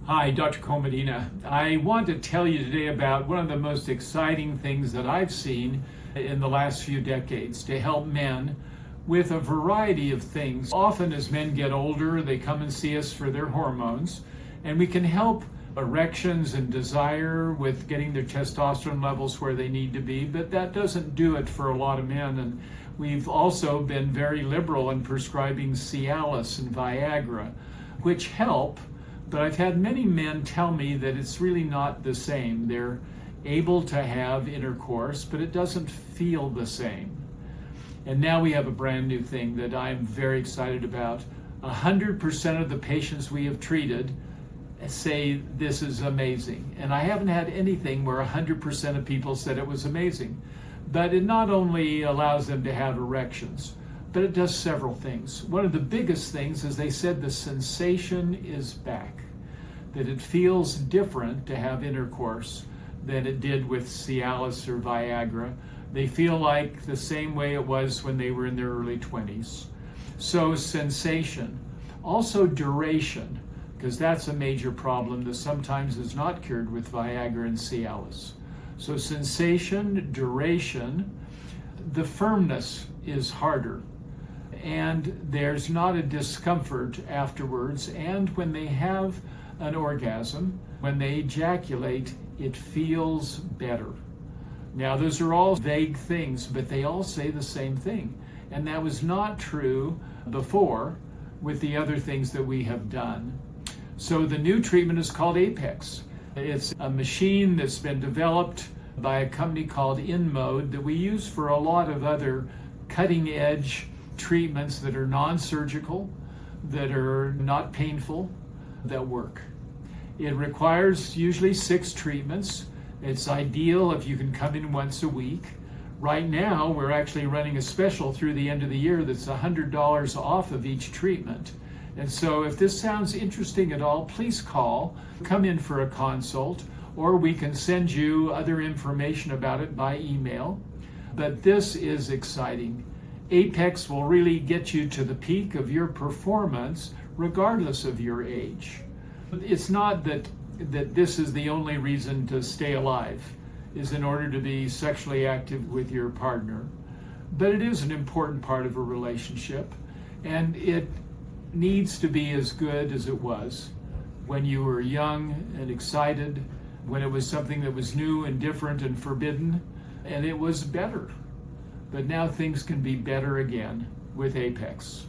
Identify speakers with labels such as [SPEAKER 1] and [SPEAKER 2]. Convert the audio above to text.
[SPEAKER 1] Hi, Dr. Komadina. I want to tell you today about one of the most exciting things that I've seen in the last few decades to help men with a variety of things. Often as men get older, they come and see us for their hormones, and we can help erections and desire with getting their testosterone levels where they need to be, but that doesn't do it for a lot of men. And we've also been very liberal in prescribing Cialis and Viagra, which help. But I've had many men tell me that it's really not the same. They're able to have intercourse, but it doesn't feel the same. And now we have a brand new thing that I'm very excited about. 100% of the patients we have treated say this is amazing. And I haven't had anything where 100% of people said it was amazing. But it not only allows them to have erections, but it does several things. One of the biggest things is they said the sensation is back, that it feels different to have intercourse than it did with Cialis or Viagra. They feel like the same way it was when they were in their early 20s. So sensation, also duration, because that's a major problem that sometimes is not cured with Viagra and Cialis. So sensation, duration, the firmness is harder, and there's not a discomfort afterwards. And when they have an orgasm, when they ejaculate, it feels better. Now, those are all vague things, but they all say the same thing. And that was not true before with the other things that we have done. So the new treatment is called Apex. It's a machine that's been developed by a company called InMode that we use for a lot of other cutting edge treatments that are non-surgical, that are not painful, that work. It requires usually 6 treatments. It's ideal if you can come in once a week. Right now, we're actually running a special through the end of the year that's $100 off of each treatment. And so if this sounds interesting at all, please call, come in for a consult, or we can send you other information about it by email. But this is exciting. Apex will really get you to the peak of your performance regardless of your age. It's not that this is the only reason to stay alive, is in order to be sexually active with your partner. But it is an important part of a relationship, and it needs to be as good as it was when you were young and excited, when it was something that was new and different and forbidden, and it was better. But now things can be better again with Apex.